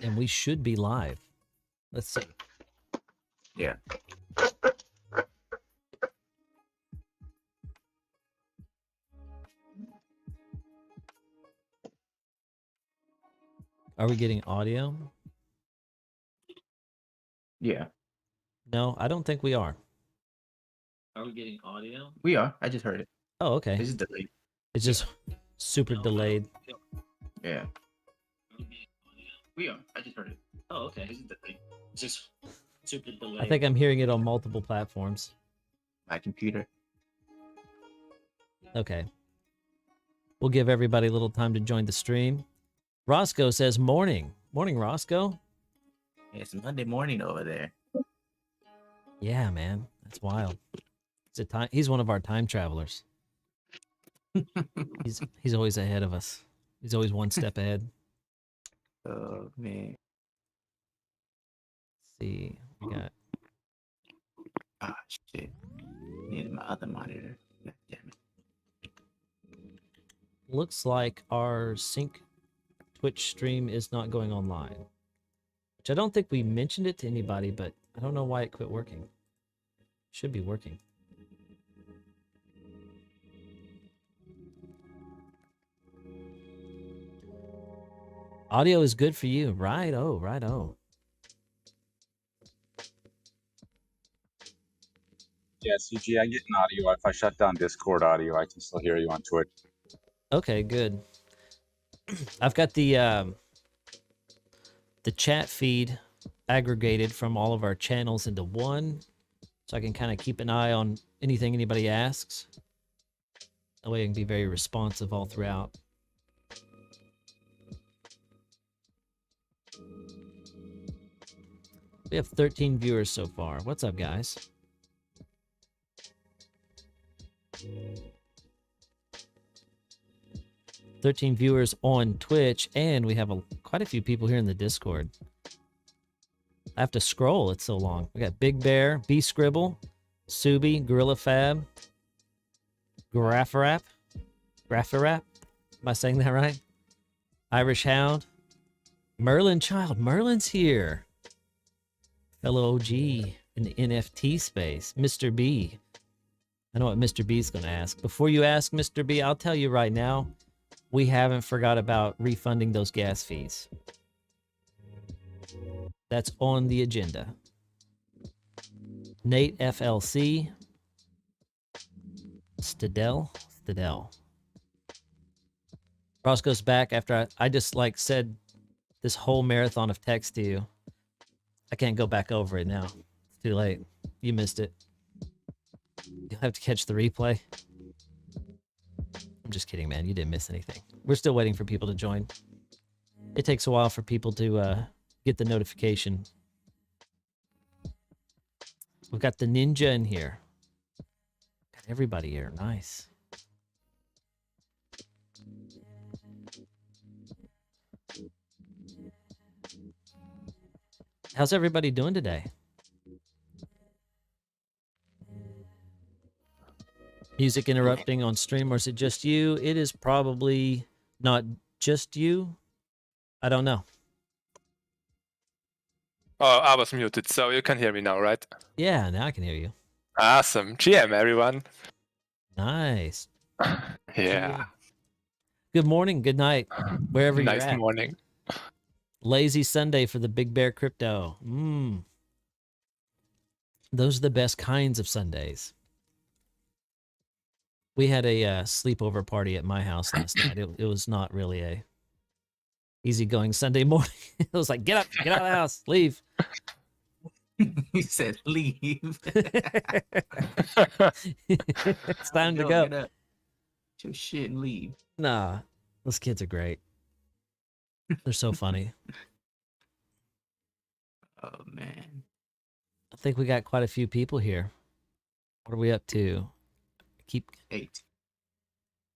And we should be live. Let's see. Yeah. Are we getting audio? Yeah. No, I don't think we are. Are we getting audio? We are. I just heard it. Oh, okay. This is delayed. It's just super delayed. Yeah. We are. I just heard it. Oh, okay. This is delayed. It's just super delayed. I think I'm hearing it on multiple platforms. My computer. Okay. We'll give everybody a little time to join the stream. Roscoe says morning. Morning, Roscoe. Yeah, it's Monday morning over there. Yeah, man. That's wild. He's one of our time travelers. He's always ahead of us. He's always one step ahead. Oh, man. Let's see. We got... Ah, shit. Need my other monitor. God damn it. Looks like our sync Twitch stream is not going online. Which I don't think we mentioned it to anybody, but I don't know why it quit working. Should be working. Audio is good for you. Right-o, right-o. Yeah, CG, I get an audio. If I shut down Discord audio, I can still hear you on Twitch. Okay, good. I've got the chat feed aggregated from all of our channels into one, so I can kind of keep an eye on anything anybody asks. That way I can be very responsive all throughout. We have 13 viewers so far. What's up, guys? $13 viewers on Twitch, and we have quite a few people here in the Discord. I have to scroll, it's so long. We got Big Bear, B Scribble, Subi, Gorilla Fab, Graffarap. Am I saying that right? Irish Hound, Merlin Child. Merlin's here. Fellow OG in the NFT space. Mr. B. I know what Mr. B's going to ask. Before you ask, Mr. B, I'll tell you right now, we haven't forgot about refunding those gas fees. That's on the agenda. Nate FLC. Stadell. Roscoe's back after I just said this whole marathon of text to you. I can't go back over it now. It's too late. You missed it. You'll have to catch the replay. I'm just kidding, man. You didn't miss anything. We're still waiting for people to join. It takes a while for people to get the notification. We've got the ninja in here. Got everybody here. Nice. How's everybody doing today? Music interrupting on stream, or is it just you? It is probably not just you. I don't know. Oh, I was muted, so you can hear me now, right? Yeah, now I can hear you. Awesome. GM, everyone. Nice. Yeah. Good morning, good night, wherever you're at. Nice morning. Lazy Sunday for the Big Bear Crypto. Those are the best kinds of Sundays. We had a sleepover party at my house last night. It was not really a easygoing Sunday morning. It was like, get up, get out of the house, leave. He said, leave. It's time to go. Get up. Get your shit and leave. Nah, those kids are great. They're so funny. Oh, man. I think we got quite a few people here. What are we up to? Keep 8.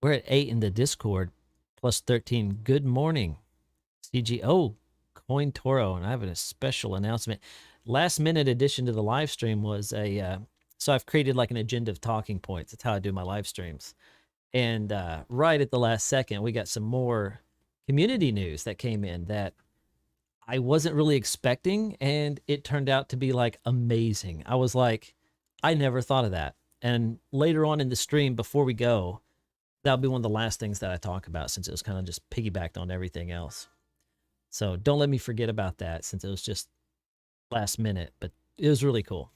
We're at 8 in the Discord, plus 13. Good morning, CG. Oh, Coin Toro, and I have a special announcement. Last minute addition to the live stream was so I've created like an agenda of talking points. That's how I do my live streams. And right at the last second, we got some more community news that came in that I wasn't really expecting, and it turned out to be like amazing. I was like, I never thought of that. And later on in the stream, before we go, that'll be one of the last things that I talk about, since it was kind of just piggybacked on everything else. So don't let me forget about that, since it was just last minute, but it was really cool.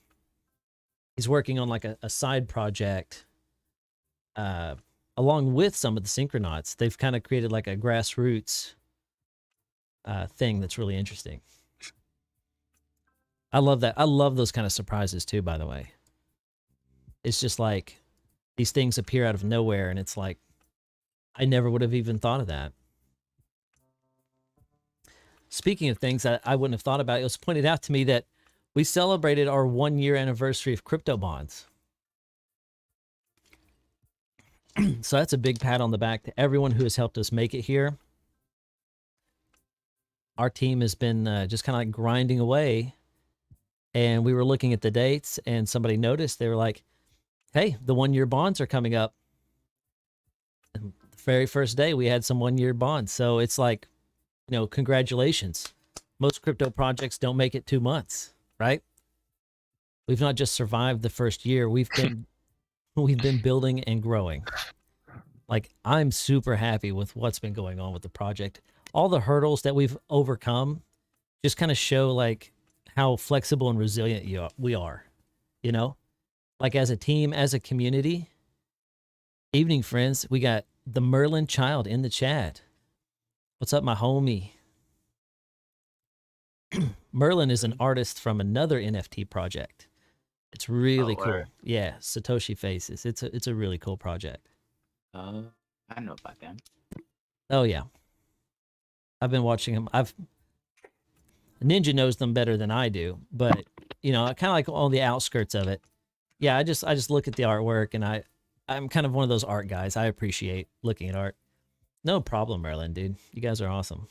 He's working on like a side project along with some of the Syncronauts. They've kind of created like a grassroots thing that's really interesting. I love that. I love those kind of surprises too, by the way. It's just like these things appear out of nowhere, and it's like, I never would have even thought of that. Speaking of things that I wouldn't have thought about, it was pointed out to me that we celebrated our 1-year anniversary of crypto bonds. So that's a big pat on the back to everyone who has helped us make it here. Our team has been just kind of like grinding away, and we were looking at the dates, and somebody noticed. They were like, hey, the 1-year bonds are coming up. And the very first day we had some 1-year bonds. So it's like, you know, congratulations. Most crypto projects don't make it 2 months, right? We've not just survived the first year. We've been building and growing. Like, I'm super happy with what's been going on with the project. All the hurdles that we've overcome just kind of show like how flexible and resilient we are, you know? Like, as a team, as a community. Evening, friends. We got the Merlin Child in the chat. What's up, my homie? Merlin is an artist from another NFT project. It's really cool. Word. Yeah, Satoshi Faces. It's a really cool project. I know about them. Oh yeah, I've been watching him. Ninja knows them better than I do, but you know, I kind of like on the outskirts of it. Yeah, I just look at the artwork, and I'm kind of one of those art guys. I appreciate looking at art. No problem, Merlin, dude. You guys are awesome.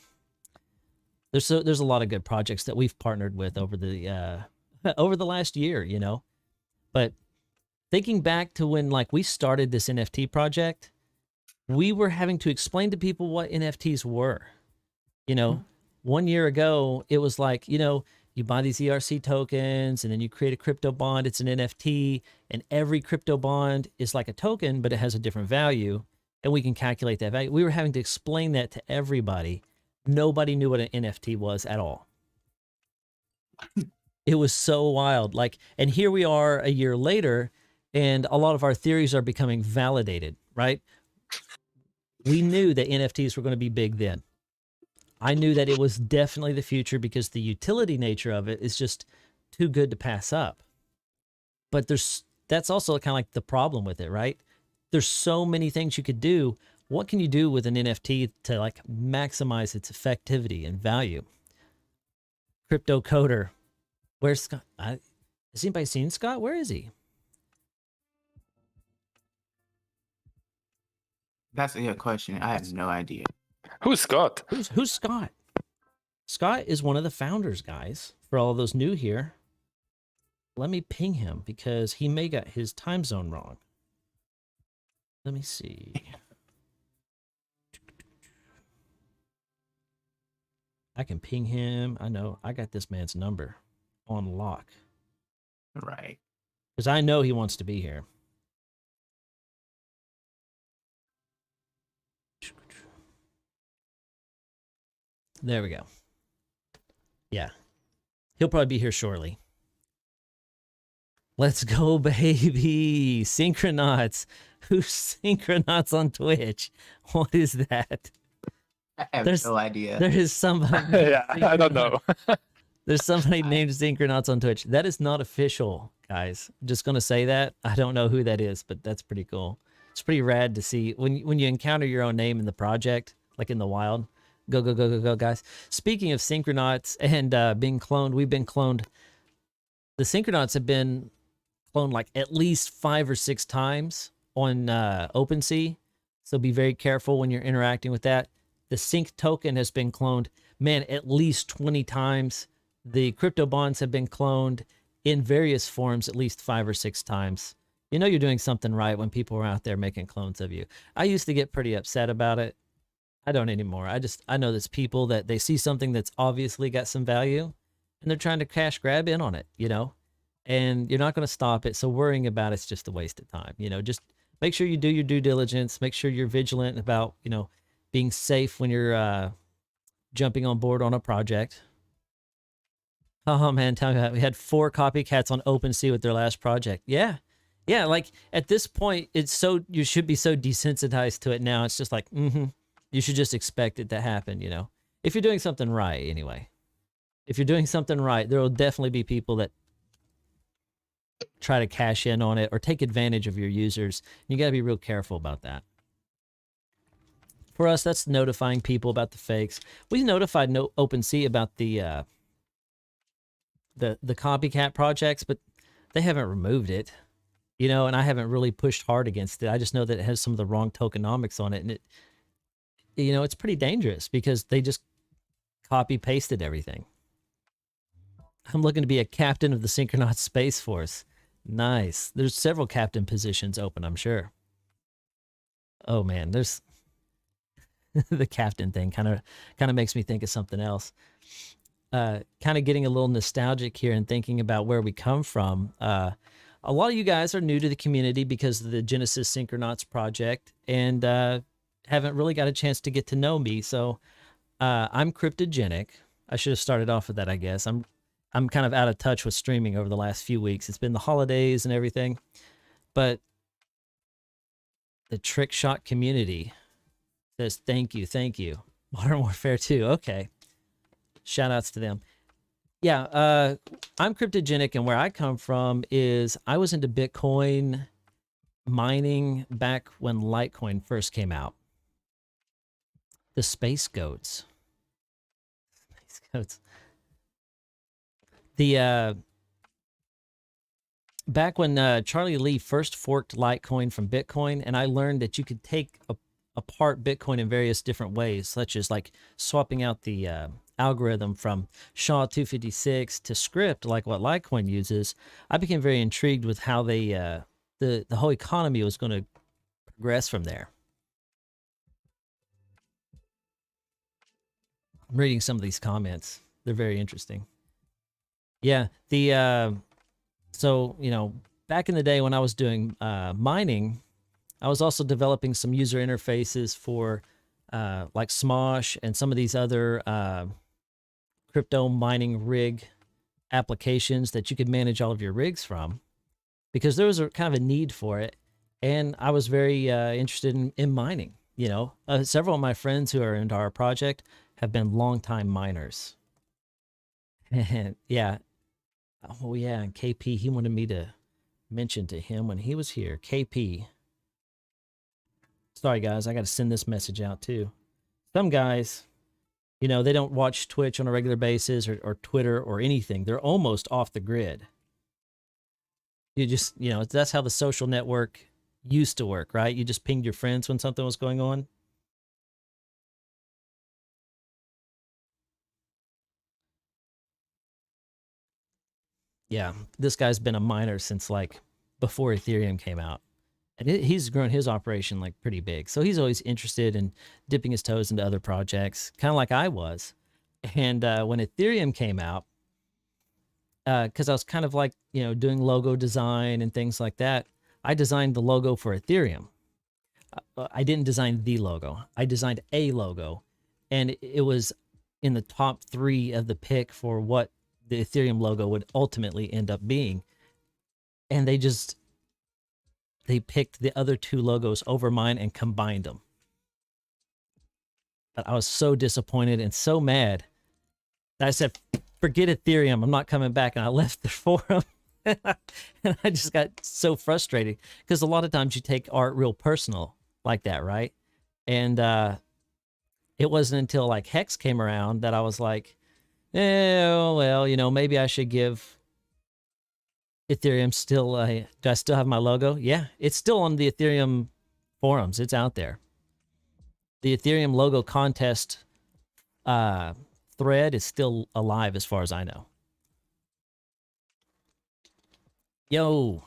There's a lot of good projects that we've partnered with over the last year, you know. But thinking back to when like we started this NFT project, we were having to explain to people what NFTs were. You know, 1 year ago, it was like, you know, you buy these ERC tokens and then you create a crypto bond. It's an NFT, and every crypto bond is like a token, but it has a different value, and we can calculate that value. We were having to explain that to everybody. Nobody knew what an NFT was at all. It was so wild. Like, and here we are a year later, and a lot of our theories are becoming validated, right? We knew that NFTs were going to be big then. I knew that it was definitely the future because the utility nature of it is just too good to pass up. But that's also kind of like the problem with it, right? There's so many things you could do. What can you do with an NFT to like maximize its effectivity and value? Crypto Coder. Where's Scott? Has anybody seen Scott? Where is he? That's a good question. I have no idea. Who's Scott? Who's Scott? Scott is one of the founders, guys. For all of those new here, let me ping him because he may got his time zone wrong. Let me see. I can ping him. I know I got this man's number on lock. Right. Because I know he wants to be here. There we go. Yeah. He'll probably be here shortly. Let's go, baby. Syncronauts. Who's Syncronauts on Twitch? What is that? I have no idea. There is somebody. Yeah, I don't know. There's somebody named Syncronauts on Twitch. That is not official, guys. I'm just going to say that. I don't know who that is, but that's pretty cool. It's pretty rad to see when you encounter your own name in the project, like in the wild. Go, go, go, go, go, guys. Speaking of Syncronauts and being cloned, we've been cloned. The Syncronauts have been cloned like at least 5 or 6 times on OpenSea. So be very careful when you're interacting with that. The Sync token has been cloned, man, at least 20 times. The crypto bonds have been cloned in various forms at least 5 or 6 times. You know you're doing something right when people are out there making clones of you. I used to get pretty upset about it. I don't anymore. I know there's people that they see something that's obviously got some value and they're trying to cash grab in on it, you know? And you're not going to stop it. So worrying about it's just a waste of time. You know, just make sure you do your due diligence, make sure you're vigilant about, you know, being safe when you're jumping on board on a project. Oh man, tell me that we had 4 copycats on OpenSea with their last project. Yeah. Yeah, like at this point, it's so you should be so desensitized to it now. It's just like, you should just expect it to happen, you know. If you're doing something right, anyway. If you're doing something right, there will definitely be people that try to cash in on it or take advantage of your users. You got to be real careful about that. For us, that's notifying people about the fakes. We notified OpenSea about the copycat projects, but they haven't removed it, you know, and I haven't really pushed hard against it. I just know that it has some of the wrong tokenomics on it, and it, you know, it's pretty dangerous because they just copy pasted everything. I'm looking to be a captain of the Syncronaut Space Force. Nice. There's several captain positions open, I'm sure. Oh man, there's the captain thing kind of makes me think of something else. Kind of getting a little nostalgic here and thinking about where we come from. A lot of you guys are new to the community because of the Genesis Syncronauts project and haven't really got a chance to get to know me. So I'm Cryptogenik. I should have started off with that, I guess. I'm kind of out of touch with streaming over the last few weeks. It's been the holidays and everything. But the Trick Shot community says thank you, thank you. Modern Warfare 2, okay. Shout outs to them. Yeah, I'm Cryptogenik, and where I come from is I was into Bitcoin mining back when Litecoin first came out. The Space Goats. Space Goats. The back when Charlie Lee first forked Litecoin from Bitcoin, and I learned that you could take apart Bitcoin in various different ways, such as like swapping out the algorithm from SHA-256 to script, like what Litecoin uses. I became very intrigued with how they the whole economy was going to progress from there. I'm reading some of these comments. They're very interesting. Yeah, the so, you know, back in the day when I was doing mining, I was also developing some user interfaces for like Smosh and some of these other crypto mining rig applications that you could manage all of your rigs from, because there was a kind of a need for it. And I was very interested in mining. You know, several of my friends who are into our project have been longtime miners. And yeah. Oh, yeah. And KP, he wanted me to mention to him when he was here. KP. Sorry, guys. I got to send this message out, too. Some guys, you know, they don't watch Twitch on a regular basis or Twitter or anything. They're almost off the grid. You just, you know, that's how the social network used to work, right? You just pinged your friends when something was going on. Yeah, this guy's been a miner since like before Ethereum came out. And he's grown his operation like pretty big. So he's always interested in dipping his toes into other projects, kind of like I was. And when Ethereum came out, because I was kind of like, you know, doing logo design and things like that, I designed the logo for Ethereum. I didn't design the logo. I designed a logo. And it was in the top 3 of the pick for what the Ethereum logo would ultimately end up being. And they picked the other 2 logos over mine and combined them. But I was so disappointed and so mad that I said, forget Ethereum, I'm not coming back. And I left the forum. And I just got so frustrated because a lot of times you take art real personal like that, right? And it wasn't until like Hex came around that I was like, well, you know, maybe I should give Ethereum still, do I still have my logo? Yeah, it's still on the Ethereum forums. It's out there. The Ethereum logo contest thread is still alive as far as I know. Yo.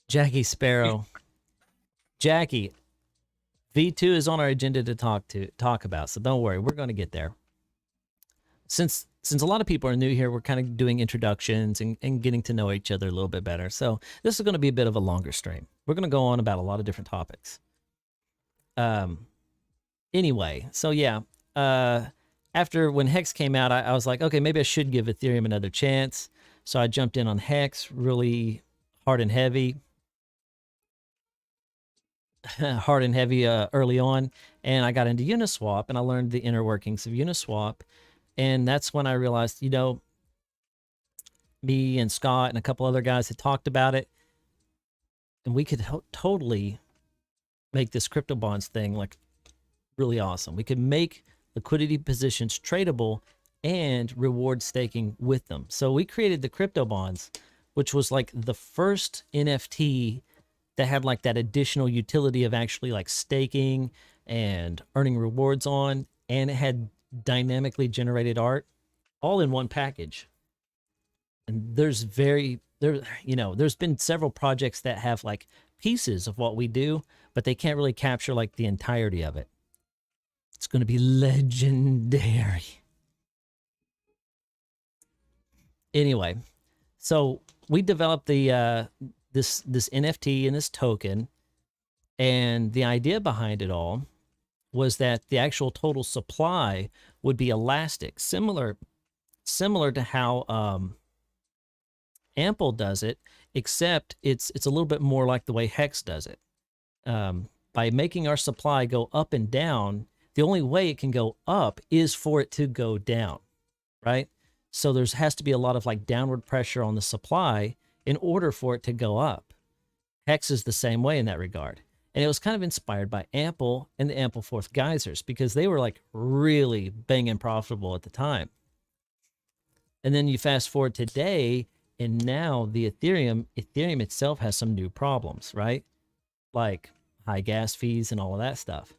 Jackie Sparrow. Jackie, V2 is on our agenda to talk about, so don't worry, we're going to get there. Since a lot of people are new here, we're kind of doing introductions and getting to know each other a little bit better. So this is going to be a bit of a longer stream. We're going to go on about a lot of different topics. Anyway, so yeah, after when Hex came out, I was like, okay, maybe I should give Ethereum another chance. So I jumped in on Hex really hard and heavy. Early on, and I got into Uniswap, and I learned the inner workings of Uniswap. And that's when I realized, you know, me and Scott and a couple other guys had talked about it, and we could totally make this crypto bonds thing like really awesome. We could make liquidity positions tradable and reward staking with them. So we created the crypto bonds, which was like the first NFT that had like that additional utility of actually like staking and earning rewards on, and it had dynamically generated art all in one package. And there's been several projects that have like pieces of what we do, but they can't really capture like the entirety of it. It's going to be legendary. Anyway, so we developed the this NFT and this token, and the idea behind it all was that the actual total supply would be elastic, similar to how Ample does it, except it's a little bit more like the way Hex does it. By making our supply go up and down, the only way it can go up is for it to go down, right? So there has to be a lot of like downward pressure on the supply in order for it to go up. Hex is the same way in that regard. And it was kind of inspired by Ample and the Ample Fourth Geysers, because they were like really banging profitable at the time. And then you fast forward today, and now the Ethereum itself has some new problems, right? Like high gas fees and all of that stuff.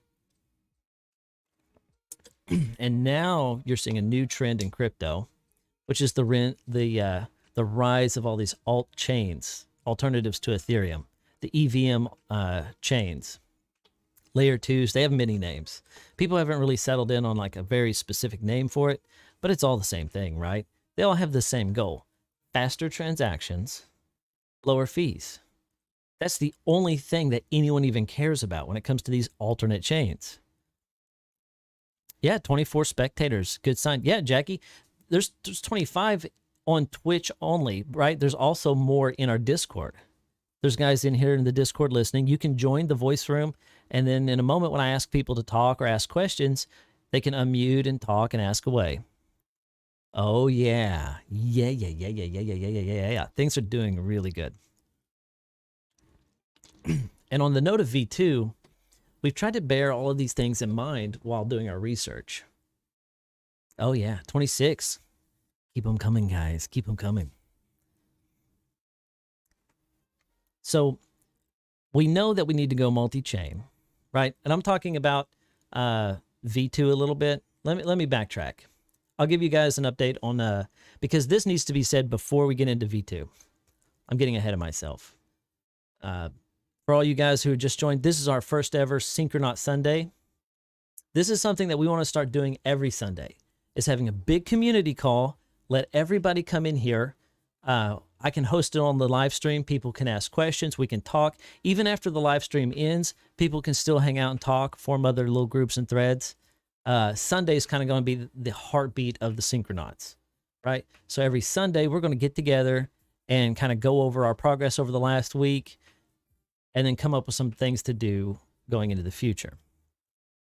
And now you're seeing a new trend in crypto, which is the rise of all these alt chains, alternatives to Ethereum. The EVM chains, layer 2s, they have many names. People haven't really settled in on like a very specific name for it, but it's all the same thing, right? They all have the same goal: faster transactions, lower fees. That's the only thing that anyone even cares about when it comes to these alternate chains. Yeah, 24 spectators, good sign. Yeah, Jackie, there's 25 on Twitch only, right? There's also more in our Discord. There's guys in here in the Discord listening. You can join the voice room, and then in a moment when I ask people to talk or ask questions, they can unmute and talk and ask away. Oh, yeah. Yeah. Things are doing really good. And on the note of V2, we've tried to bear all of these things in mind while doing our research. Oh, yeah. 26. Keep them coming, guys. Keep them coming. So we know that we need to go multi-chain, right? And I'm talking about V2 a little bit. Let me backtrack. I'll give you guys an update on because this needs to be said before we get into V2. I'm getting ahead of myself. For all you guys who just joined, this is our first ever Syncronaut Sunday. This is something that we want to start doing every Sunday, is having a big community call. Let everybody come in here. I can host it on the live stream. People can ask questions. We can talk. Even after the live stream ends, people can still hang out and talk, form other little groups and threads. Sunday is kind of going to be the heartbeat of the Syncronauts, right? So every Sunday, we're going to get together and kind of go over our progress over the last week, and then come up with some things to do going into the future.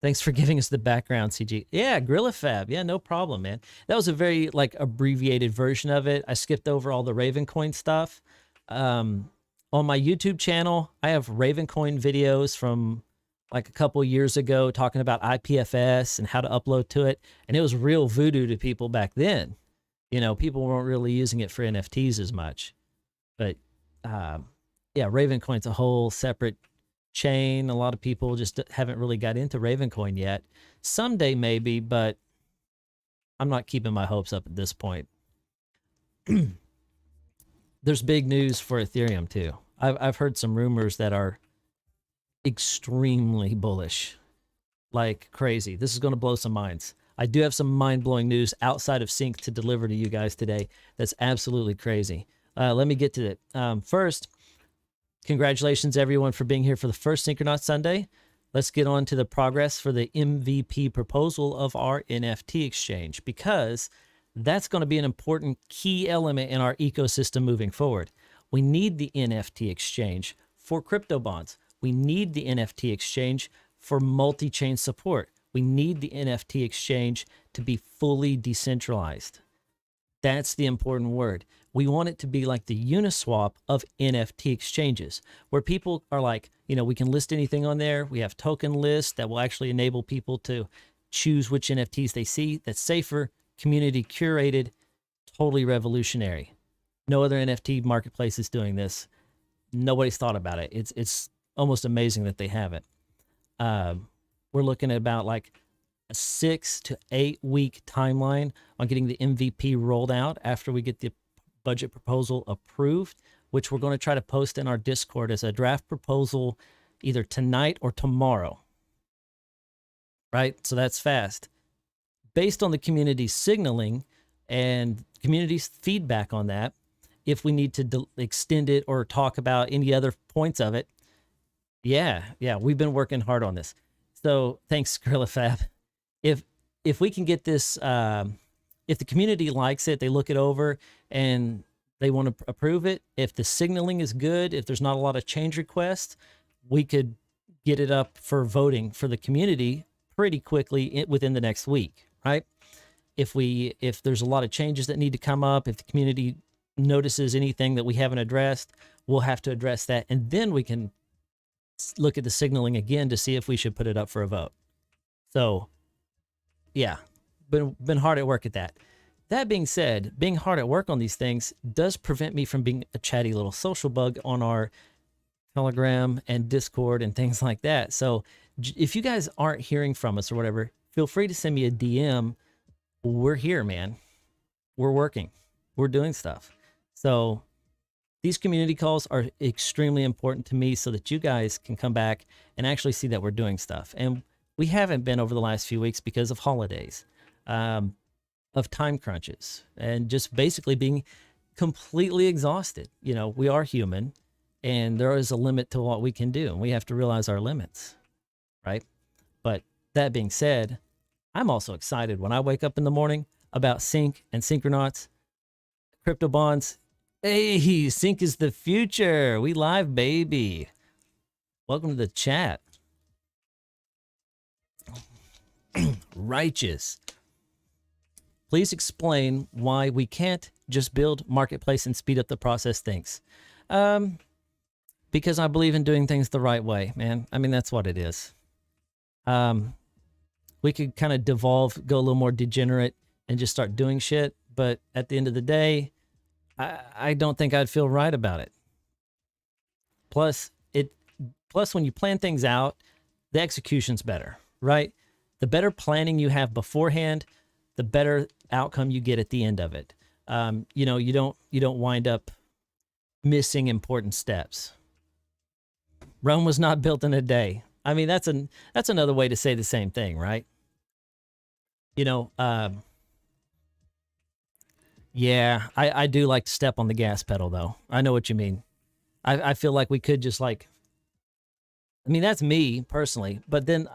Thanks for giving us the background, CG. Yeah, Grillafab. Yeah, no problem, man. That was a very like abbreviated version of it. I skipped over all the Ravencoin stuff. On my YouTube channel, I have Ravencoin videos from like a couple years ago talking about IPFS and how to upload to it. And it was real voodoo to people back then. You know, people weren't really using it for NFTs as much. But yeah, Ravencoin's a whole separate chain. A lot of people just haven't really got into Ravencoin yet. Someday maybe, but I'm not keeping my hopes up at this point. There's big news for Ethereum too. I've heard some rumors that are extremely bullish, like crazy. This is going to blow some minds. I do have some mind-blowing news outside of Sync to deliver to you guys today. That's absolutely crazy. Let me get to it. First, congratulations everyone for being here for the first Syncronaut Sunday. Let's get on to the progress for the MVP proposal of our NFT exchange, because that's going to be an important key element in our ecosystem moving forward. We need the NFT exchange for crypto bonds. We need the NFT exchange for multi-chain support. We need the NFT exchange to be fully decentralized. That's the important word. We want it to be like the Uniswap of NFT exchanges, where people are like, you know, we can list anything on there. We have token lists that will actually enable people to choose which NFTs they see. That's safer, community curated, totally revolutionary. No other NFT marketplace is doing this. Nobody's thought about it. It's almost amazing that they have it. We're looking at about like a 6 to 8 week timeline on getting the MVP rolled out after we get the budget proposal approved, which we're going to try to post in our Discord as a draft proposal either tonight or tomorrow. Right? So that's fast. Based on the community's signaling and community's feedback on that, if we need to extend it or talk about any other points of it, yeah, we've been working hard on this. So thanks, GorillaFab. If we can get this, if the community likes it, they look it over and they want to approve it. If the signaling is good, if there's not a lot of change requests, we could get it up for voting for the community pretty quickly within the next week, right? If there's a lot of changes that need to come up, if the community notices anything that we haven't addressed, we'll have to address that. And then we can look at the signaling again to see if we should put it up for a vote. So yeah, been hard at work at that. That being said, being hard at work on these things does prevent me from being a chatty little social bug on our Telegram and Discord and things like that. So if you guys aren't hearing from us or whatever, feel free to send me a DM. We're here, man. We're working. We're doing stuff. So these community calls are extremely important to me so that you guys can come back and actually see that we're doing stuff. And we haven't been over the last few weeks because of holidays, of time crunches, and just basically being completely exhausted. You know, we are human, and there is a limit to what we can do, and we have to realize our limits, right? But that being said, I'm also excited when I wake up in the morning about Sync and Syncronauts, crypto bonds. Hey, Sync is the future. We live, baby. Welcome to the chat. Righteous. Please explain why we can't just build marketplace and speed up the process. Thanks. Because I believe in doing things the right way, man. I mean, that's what it is. We could kind of devolve, go a little more degenerate and just start doing shit. But at the end of the day, I don't think I'd feel right about it. Plus when you plan things out, the execution's better, right? The better planning you have beforehand, the better outcome you get at the end of it. You know, you don't wind up missing important steps. Rome was not built in a day. I mean, that's another way to say the same thing, right? You know, yeah, I do like to step on the gas pedal, though. I know what you mean. I feel like we could just like, I mean, that's me personally, but then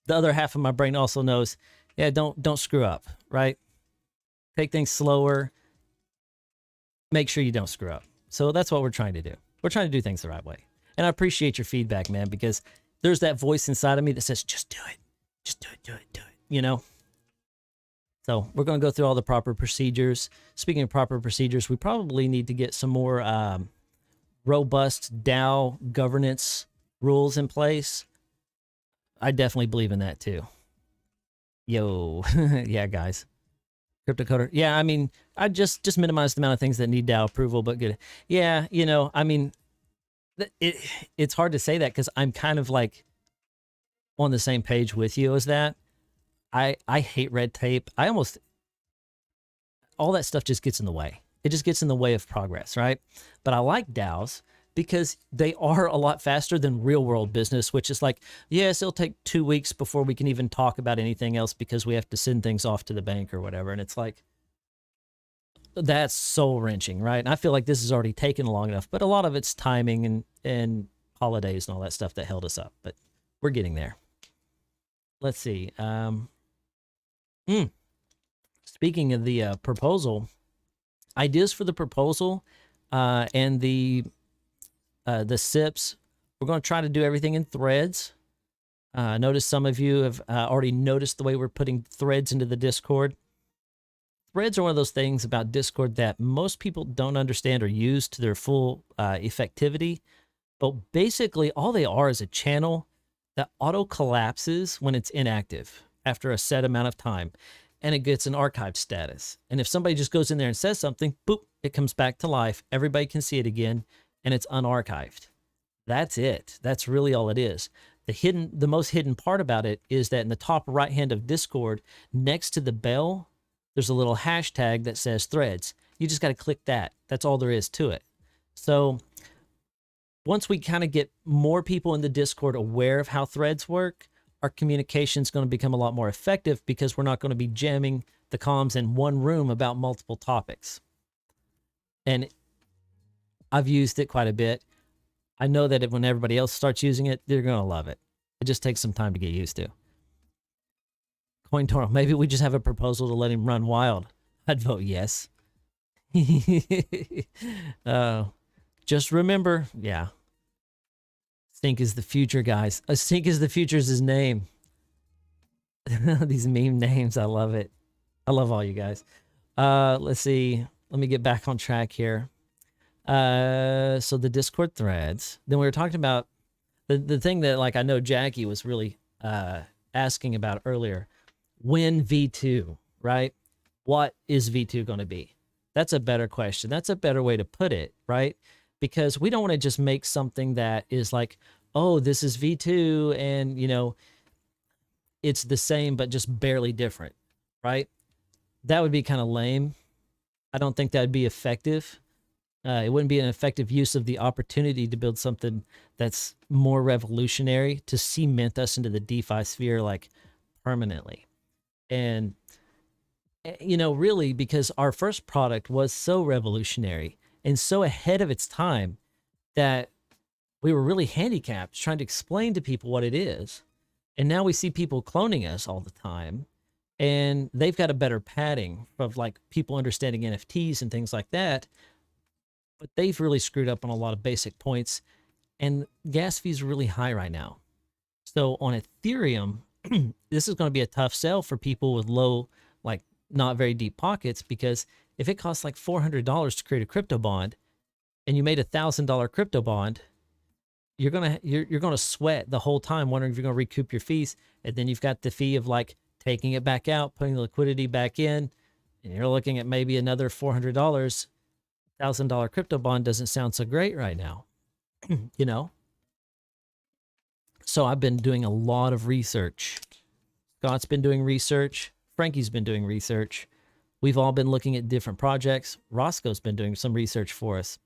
the other half of my brain also knows, yeah, don't screw up, right? Take things slower. Make sure you don't screw up. So that's what we're trying to do. We're trying to do things the right way. And I appreciate your feedback, man, because there's that voice inside of me that says, just do it. Just do it, you know? So we're going to go through all the proper procedures. Speaking of proper procedures, we probably need to get some more robust DAO governance rules in place. I definitely believe in that too. Yo, yeah, guys. CryptoCoder. Yeah, I mean, I just minimize the amount of things that need DAO approval, but good. Yeah, you know, I mean, it's hard to say that because I'm kind of like on the same page with you as that. I hate red tape. All that stuff just gets in the way. It just gets in the way of progress, right? But I like DAOs because they are a lot faster than real world business, which is like, yes, it'll take 2 weeks before we can even talk about anything else because we have to send things off to the bank or whatever. And it's like, that's soul wrenching, right? And I feel like this has already taken long enough, but a lot of it's timing and holidays and all that stuff that held us up, but we're getting there. Let's see. Speaking of the proposal, ideas for the proposal and the SIPs, we're going to try to do everything in threads. Notice some of you have already noticed the way we're putting threads into the Discord. Threads are one of those things about Discord that most people don't understand or use to their full effectivity. But basically, all they are is a channel that auto collapses when it's inactive after a set amount of time, and it gets an archive status. And if somebody just goes in there and says something, boop, it comes back to life. Everybody can see it again, and it's unarchived. That's it. That's really all it is. The most hidden part about it is that in the top right hand of Discord, next to the bell, there's a little hashtag that says threads. You just got to click that. That's all there is to it. So once we kind of get more people in the Discord aware of how threads work, our communication is going to become a lot more effective because we're not going to be jamming the comms in one room about multiple topics. And I've used it quite a bit. I know that when everybody else starts using it, they're going to love it. It just takes some time to get used to. CoinToro, maybe we just have a proposal to let him run wild. I'd vote yes. Just remember, yeah. Sync is the future, guys. Sync is the future is his name. These meme names, I love it. I love all you guys. Let's see. Let me get back on track here. So the Discord threads. Then we were talking about the thing that, like, I know Jackie was really asking about earlier. When V2, right? What is V2 going to be? That's a better question. That's a better way to put it, right? Because we don't want to just make something that is like, oh, this is V2 and, you know, it's the same but just barely different, right? That would be kind of lame. I don't think that would be effective. It wouldn't be an effective use of the opportunity to build something that's more revolutionary, to cement us into the DeFi sphere, like, permanently. And, you know, really, because our first product was so revolutionary and so ahead of its time that we were really handicapped trying to explain to people what it is. And now we see people cloning us all the time, and they've got a better padding of, like, people understanding NFTs and things like that. But they've really screwed up on a lot of basic points, and gas fees are really high right now. So on Ethereum, this is going to be a tough sell for people with low, like, not very deep pockets, because if it costs like $400 to create a crypto bond and you made $1,000 crypto bond, you're gonna sweat the whole time wondering if you're gonna recoup your fees, and then you've got the fee of, like, taking it back out, putting the liquidity back in, and you're looking at maybe another $400. $1,000 crypto bond doesn't sound so great right now, you know? So I've been doing a lot of research. Scott's been doing research. Frankie's been doing research. We've all been looking at different projects. Roscoe's been doing some research for us.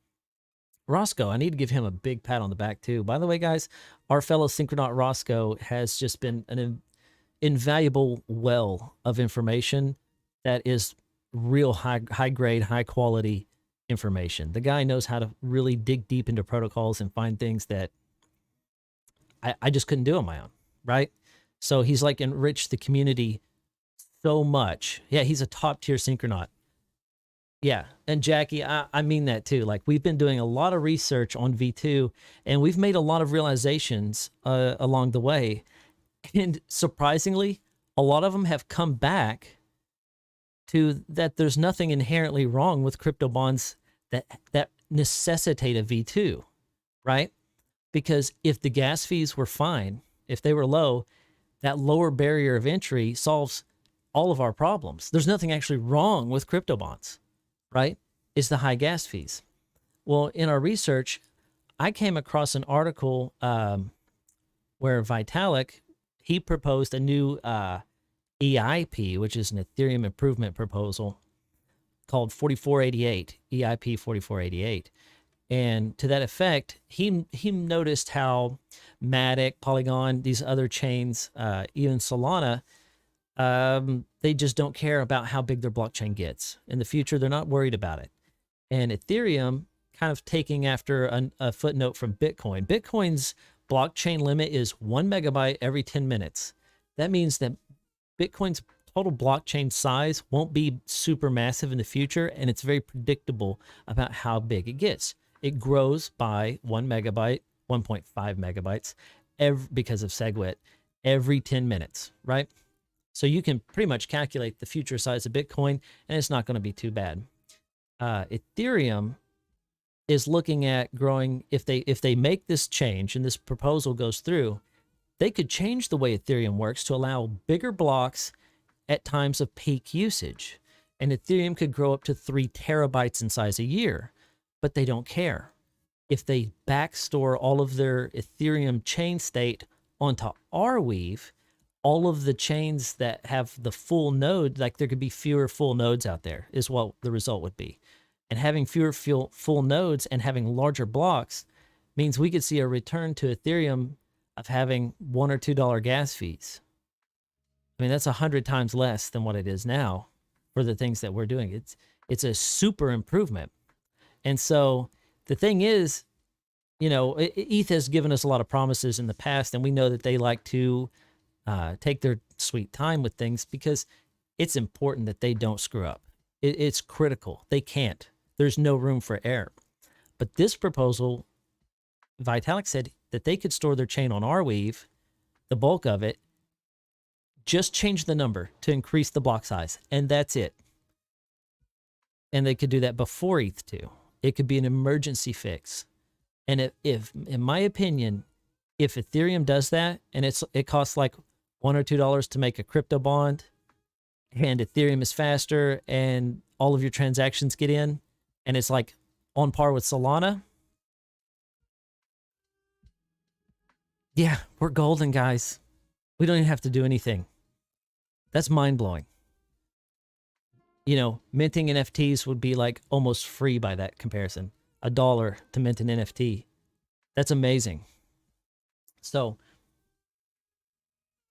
Roscoe, I need to give him a big pat on the back too. By the way, guys, our fellow Syncronaut Roscoe has just been an invaluable well of information that is real high grade, high quality information. The guy knows how to really dig deep into protocols and find things that I just couldn't do on my own, right? So he's, like, enriched the community so much. Yeah, he's a top tier Synchronaut. Yeah, and Jackie, I mean that too. Like, we've been doing a lot of research on V2, and we've made a lot of realizations along the way. And surprisingly, a lot of them have come back to that there's nothing inherently wrong with crypto bonds that necessitate a V2, right? Because if the gas fees were fine, if they were low, that lower barrier of entry solves all of our problems. There's nothing actually wrong with crypto bonds, right? It's the high gas fees. Well, in our research, I came across an article where Vitalik, he proposed a new EIP, which is an Ethereum improvement proposal called 4488, EIP 4488. And to that effect, he noticed how Matic, Polygon, these other chains, even Solana, they just don't care about how big their blockchain gets. In the future, they're not worried about it. And Ethereum, kind of taking after a footnote from Bitcoin. Bitcoin's blockchain limit is 1 megabyte every 10 minutes. That means that Bitcoin's total blockchain size won't be super massive in the future, and it's very predictable about how big it gets. It grows by 1 megabyte, 1.5 megabytes, because of SegWit, every 10 minutes, right? So you can pretty much calculate the future size of Bitcoin, and it's not going to be too bad. Ethereum is looking at growing. If they make this change and this proposal goes through, they could change the way Ethereum works to allow bigger blocks at times of peak usage. And Ethereum could grow up to 3 terabytes in size a year, but they don't care. If they backstore all of their Ethereum chain state onto Arweave, all of the chains that have the full node, like there could be fewer full nodes out there, is what the result would be. And having fewer full nodes and having larger blocks means we could see a return to Ethereum of having $1 or $2 gas fees. I mean, that's 100 times less than what it is now for the things that we're doing. It's a super improvement. And so the thing is, you know, ETH has given us a lot of promises in the past, and we know that they like to take their sweet time with things because it's important that they don't screw up. It's critical. They can't. There's no room for error. But this proposal, Vitalik said that they could store their chain on Arweave, the bulk of it, just change the number to increase the block size, and that's it. And they could do that before ETH2. It could be an emergency fix. And if in my opinion, if Ethereum does that, and it costs like $1 or $2 to make a crypto bond, and Ethereum is faster, and all of your transactions get in, and it's like on par with Solana, yeah, we're golden, guys. We don't even have to do anything. That's mind-blowing. You know, minting NFTs would be like almost free by that comparison. $1 to mint an NFT. That's amazing. So,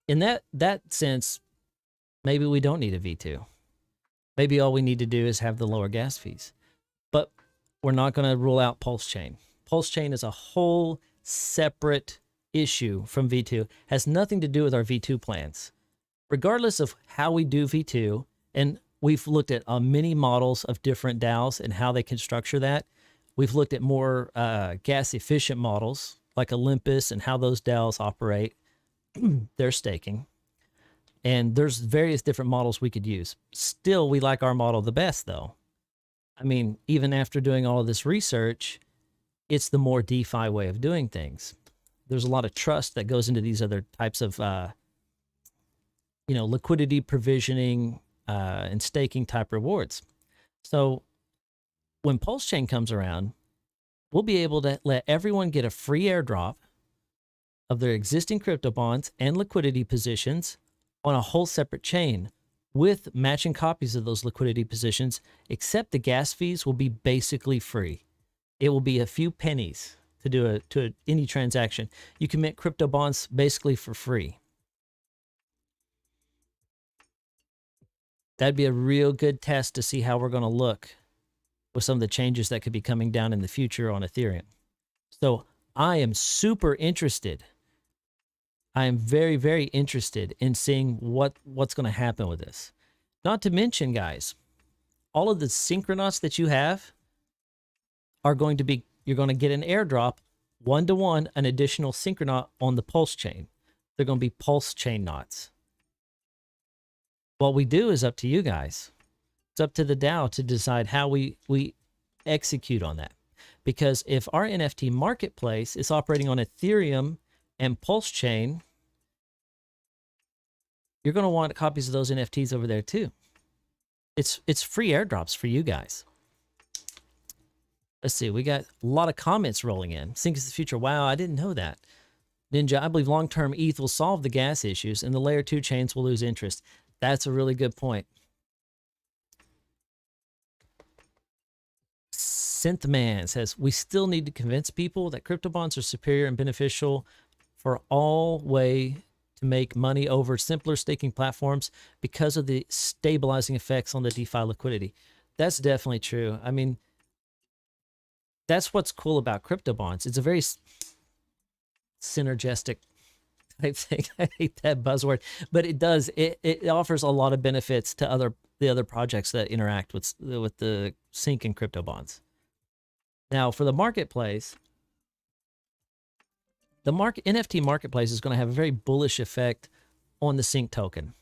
in that sense, maybe we don't need a V2. Maybe all we need to do is have the lower gas fees. But we're not going to rule out Pulse Chain. Pulse Chain is a whole separate issue from V2. Has nothing to do with our V2 plans. Regardless of how we do V2, and we've looked at many models of different DAOs and how they can structure that. We've looked at more gas-efficient models like Olympus and how those DAOs operate, their staking. And there's various different models we could use. Still, we like our model the best, though. I mean, even after doing all of this research, it's the more DeFi way of doing things. There's a lot of trust that goes into these other types of, liquidity provisioning and staking type rewards. So when Pulse Chain comes around, we'll be able to let everyone get a free airdrop of their existing crypto bonds and liquidity positions on a whole separate chain with matching copies of those liquidity positions, except the gas fees will be basically free. It will be a few pennies to do any transaction. You can mint crypto bonds basically for free. That'd be a real good test to see how we're going to look with some of the changes that could be coming down in the future on Ethereum. So I am super interested. I am very, very interested in seeing what's going to happen with this. Not to mention, guys, all of the Syncronauts that you have are going to be, you're going to get an airdrop, 1-to-1, an additional Synchronaut on the Pulse chain. They're going to be Pulse chain knots. What we do is up to you guys. It's up to the DAO to decide how we execute on that. Because if our NFT marketplace is operating on Ethereum and Pulse chain, you're going to want copies of those NFTs over there too. It's free airdrops for you guys. Let's see, we got a lot of comments rolling in. Sync is the future. Wow, I didn't know that. Ninja, I believe long-term ETH will solve the gas issues and the layer 2 chains will lose interest. That's a really good point. Synthman says, we still need to convince people that crypto bonds are superior and beneficial for all way to make money over simpler staking platforms because of the stabilizing effects on the DeFi liquidity. That's definitely true. I mean, that's what's cool about crypto bonds. It's a very synergistic type thing. I hate that buzzword, but it does. It offers a lot of benefits to the other projects that interact with the Sync and crypto bonds. Now, for the marketplace, the NFT marketplace is going to have a very bullish effect on the Sync token.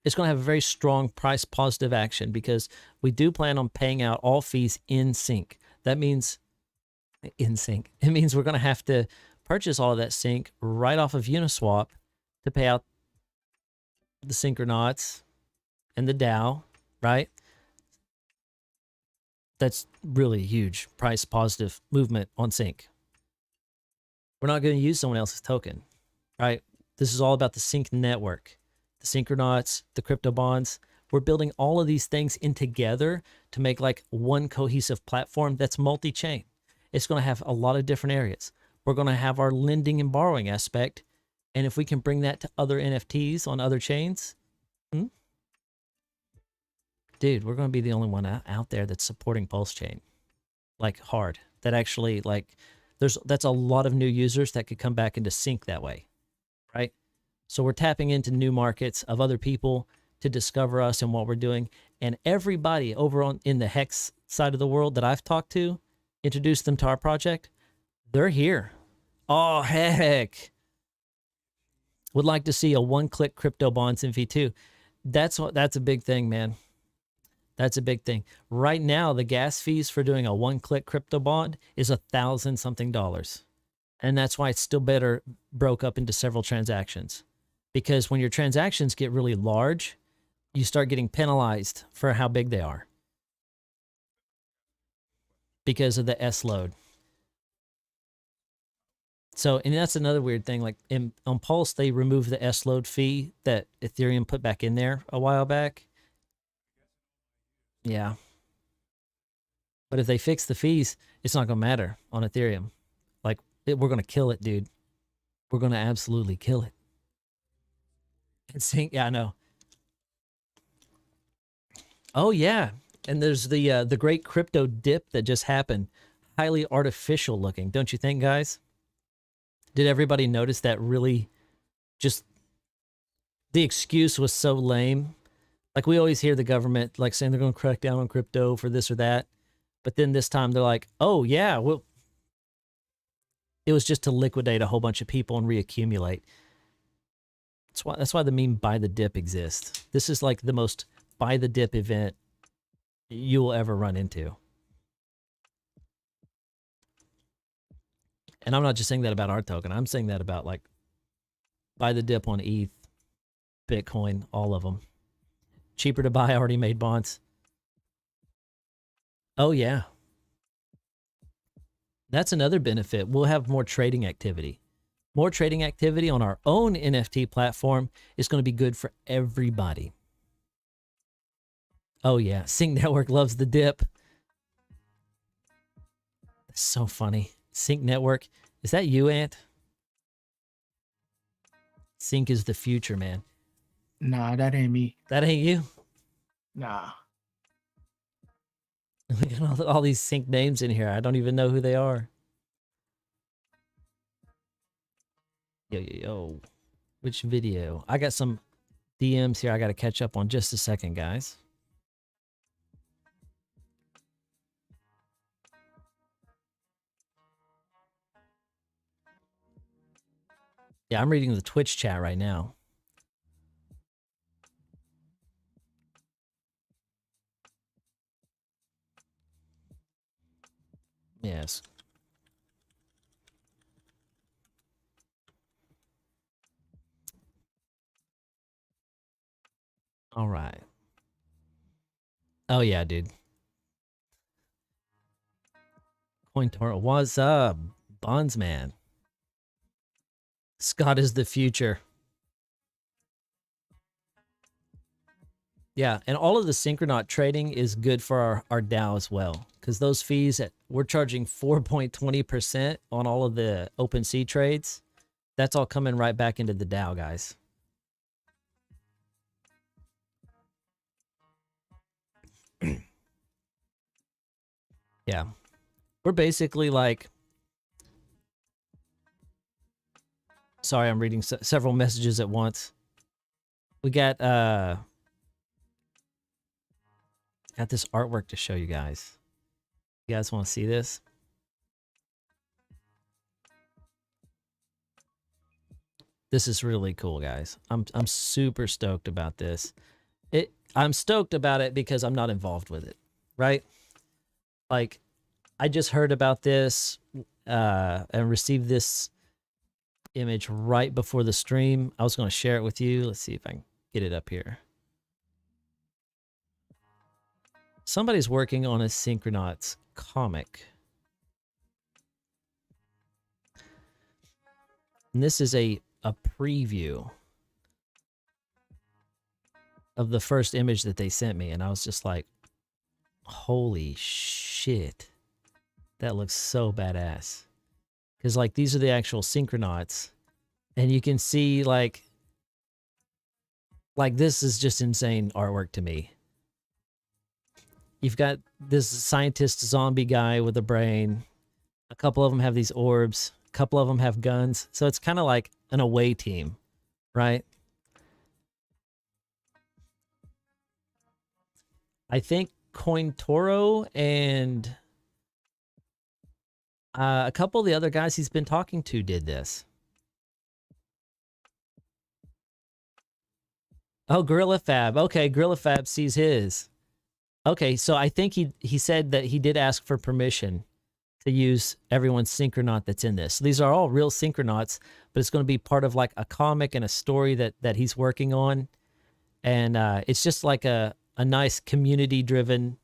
It's going to have a very strong price positive action because we do plan on paying out all fees in Sync. That means in Sync. It means we're going to have to purchase all of that Sync right off of Uniswap to pay out the Syncronauts and the DAO, right? That's really huge price positive movement on Sync. We're not going to use someone else's token, right? This is all about the Sync network, the Syncronauts, the crypto bonds. We're building all of these things in together to make like one cohesive platform that's multi-chain. It's going to have a lot of different areas. We're going to have our lending and borrowing aspect. And if we can bring that to other NFTs on other chains, dude, we're going to be the only one out there that's supporting Pulse Chain, like hard. That actually, like, that's a lot of new users that could come back into Sync that way, right? So we're tapping into new markets of other people to discover us and what we're doing. And everybody over in the Hex side of the world that I've talked to, introduced them to our project, they're here. Oh, heck. Would like to see a one-click crypto bonds in V2. That's a big thing, man. That's a big thing. Right now, the gas fees for doing a one-click crypto bond is $1,000 something. And that's why it's still better broke up into several transactions. Because when your transactions get really large, you start getting penalized for how big they are. Because of the S load. So, and that's another weird thing. Like on Pulse, they removed the S load fee that Ethereum put back in there a while back. Yeah. But if they fix the fees, it's not going to matter on Ethereum. Like, we're going to kill it, dude. We're going to absolutely kill it. And Sync, yeah, I know. Oh, yeah. And there's the great crypto dip that just happened. Highly artificial looking, don't you think, guys? Did everybody notice that really just the excuse was so lame? Like, we always hear the government like saying they're going to crack down on crypto for this or that. But then this time they're like, oh, yeah, well, it was just to liquidate a whole bunch of people and reaccumulate. That's why the meme buy the dip exists. This is like the most buy the dip event you will ever run into. And I'm not just saying that about our token. I'm saying that about like buy the dip on ETH, Bitcoin, all of them. Cheaper to buy already made bonds. Oh, yeah. That's another benefit. We'll have more trading activity. More trading activity on our own NFT platform is going to be good for everybody. Oh, yeah. Sync Network loves the dip. That's so funny. Sync Network. Is that you, Ant? Sync is the future, man. Nah, that ain't me. That ain't you? Nah. Look at all these Sync names in here. I don't even know who they are. Yo. Which video? I got some DMs here I got to catch up on just a second, guys. Yeah, I'm reading the Twitch chat right now. Yes. All right. Oh, yeah, dude. CoinToro, what's up? Bondsman. Scott is the future. Yeah, and all of the Syncronaut trading is good for our DAO as well, because those fees that we're charging 4.20% on all of the OpenSea trades, that's all coming right back into the DAO, guys. Yeah, we're basically like, sorry, I'm reading several messages at once. We got this artwork to show you guys. You guys want to see this? This is really cool, guys. I'm super stoked about this. I'm stoked about it because I'm not involved with it, right? Like, I just heard about this and received this image right before the stream. I was going to share it with you. Let's see if I can get it up here. Somebody's working on a Syncronauts comic. And this is a preview of the first image that they sent me. And I was just like, holy shit. That looks so badass. Because, like, these are the actual Syncronauts. And you can see, like, this is just insane artwork to me. You've got this scientist zombie guy with a brain. A couple of them have these orbs. A couple of them have guns. So it's kind of like an away team, right? I think Cointoro and a couple of the other guys he's been talking to did this. Oh, Gorilla Fab. Okay, Gorilla Fab sees his. Okay, so I think he said that he did ask for permission to use everyone's Synchronaut that's in this. So these are all real Syncronauts, but it's going to be part of like a comic and a story that he's working on. And it's just like a nice community-driven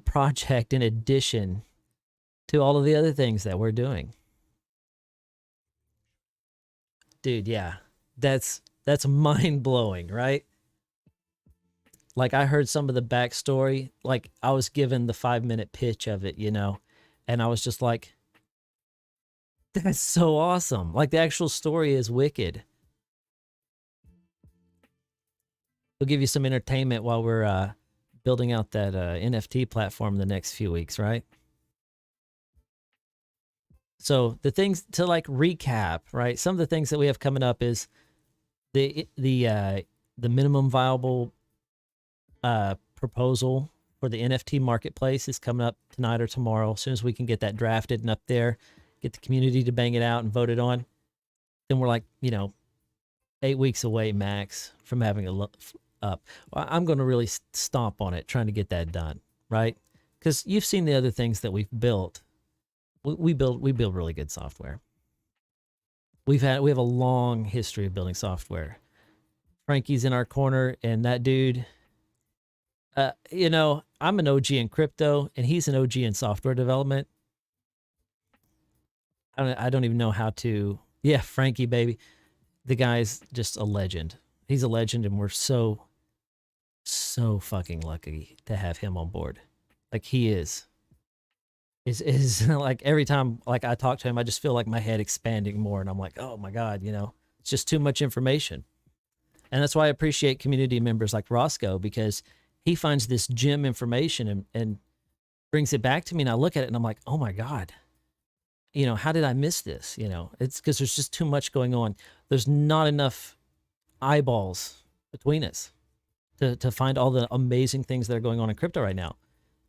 project in addition to all of the other things that we're doing. Dude, yeah, that's mind-blowing, right? Like, I heard some of the backstory. Like, I was given the 5-minute pitch of it, you know, and I was just like, that's so awesome. Like, the actual story is wicked. We'll give you some entertainment while we're building out that NFT platform the next few weeks, right? So the things to, like, recap, right? Some of the things that we have coming up is the minimum viable proposal for the NFT marketplace is coming up tonight or tomorrow. As soon as we can get that drafted and up there, get the community to bang it out and vote it on, then we're like, 8 weeks away max from having it up. Well, I'm going to really stomp on it, trying to get that done, right? Because you've seen the other things that we've built. We build really good software. We have a long history of building software. Frankie's in our corner, and that dude, I'm an OG in crypto, and he's an OG in software development. I don't even know how to. Yeah, Frankie, baby. The guy's just a legend. He's a legend, and we're so fucking lucky to have him on board. Like, he is like, every time like I talk to him, I just feel like my head expanding more, and I'm like, oh my God, it's just too much information. And that's why I appreciate community members like Roscoe, because he finds this gem information and brings it back to me, and I look at it and I'm like, oh my God, how did I miss this? It's because there's just too much going on. There's not enough eyeballs between us to find all the amazing things that are going on in crypto right now.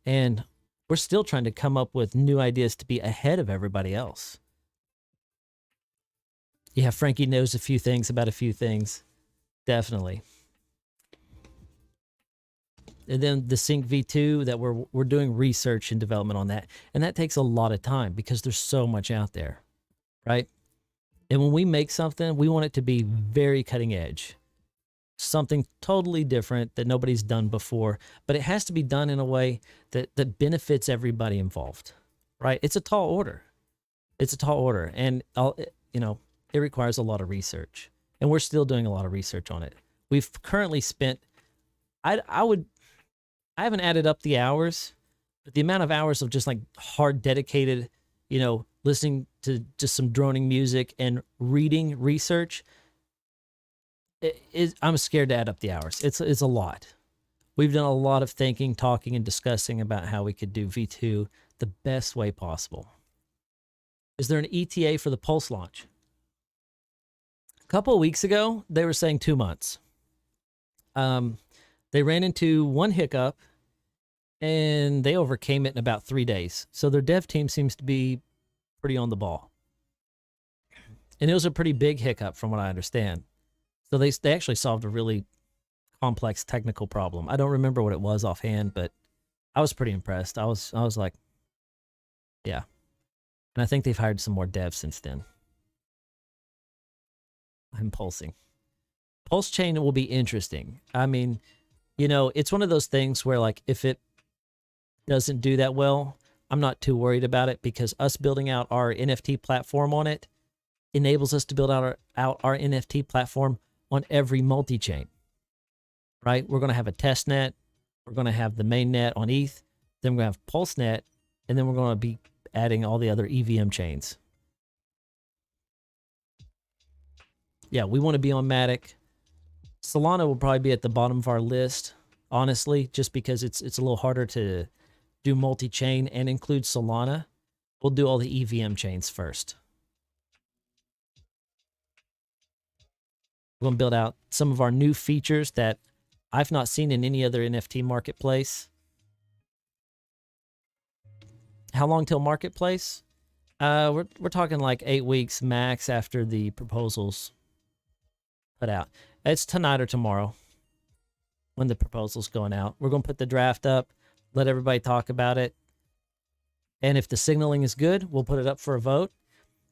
And we're still trying to come up with new ideas to be ahead of everybody else. Yeah, Frankie knows a few things about a few things. Definitely. And then the Sync V2, that we're doing research and development on that. And that takes a lot of time because there's so much out there, right? And when we make something, we want it to be very cutting edge. Something totally different that nobody's done before, but it has to be done in a way that benefits everybody involved, right? It's a tall order. It's a tall order, and it requires a lot of research, and we're still doing a lot of research on it. We've currently spent, I haven't added up the hours, but the amount of hours of just like hard dedicated, listening to just some droning music and reading research, I'm scared to add up the hours. It's a lot. We've done a lot of thinking, talking, and discussing about how we could do V2 the best way possible. Is there an ETA for the Pulse launch? A couple of weeks ago, they were saying 2 months. They ran into one hiccup, and they overcame it in about 3 days. So their dev team seems to be pretty on the ball. And it was a pretty big hiccup from what I understand. So they actually solved a really complex technical problem. I don't remember what it was offhand, but I was pretty impressed. I was like, yeah. And I think they've hired some more devs since then. I'm pulsing. Pulse chain will be interesting. I mean, it's one of those things where like if it doesn't do that well, I'm not too worried about it because us building out our NFT platform on it enables us to build out our NFT platform on every multi-chain, right? We're going to have a test net. We're going to have the main net on ETH. Then we're going to have Pulse net. And then we're going to be adding all the other EVM chains. Yeah, we want to be on Matic. Solana will probably be at the bottom of our list, honestly, just because it's a little harder to do multi-chain and include Solana. We'll do all the EVM chains first. We're going to build out some of our new features that I've not seen in any other NFT marketplace. How long till marketplace? We're talking like 8 weeks max after the proposals put out. It's tonight or tomorrow when the proposal's going out. We're going to put the draft up, let everybody talk about it. And if the signaling is good, we'll put it up for a vote.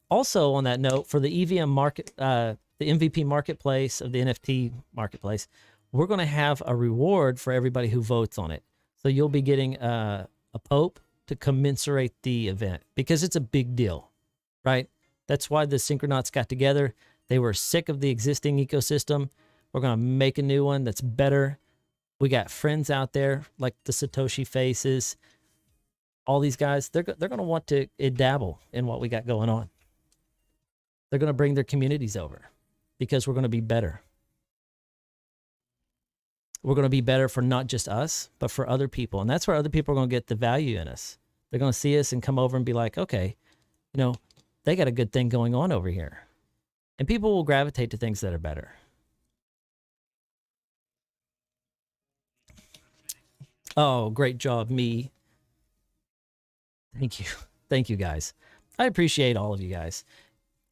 Also on that note, for the EVM market, the MVP marketplace of the NFT marketplace, we're going to have a reward for everybody who votes on it. So you'll be getting a Pope to commensurate the event because it's a big deal, right? That's why the Syncronauts got together. They were sick of the existing ecosystem. We're going to make a new one that's better. We got friends out there like the Satoshi Faces. All these guys, they're going to want to dabble in what we got going on. They're going to bring their communities over because we're going to be better. We're going to be better for not just us, but for other people. And that's where other people are going to get the value in us. They're going to see us and come over and be like, okay, they got a good thing going on over here. And people will gravitate to things that are better. Oh, great job, me. Thank you. Thank you, guys. I appreciate all of you guys.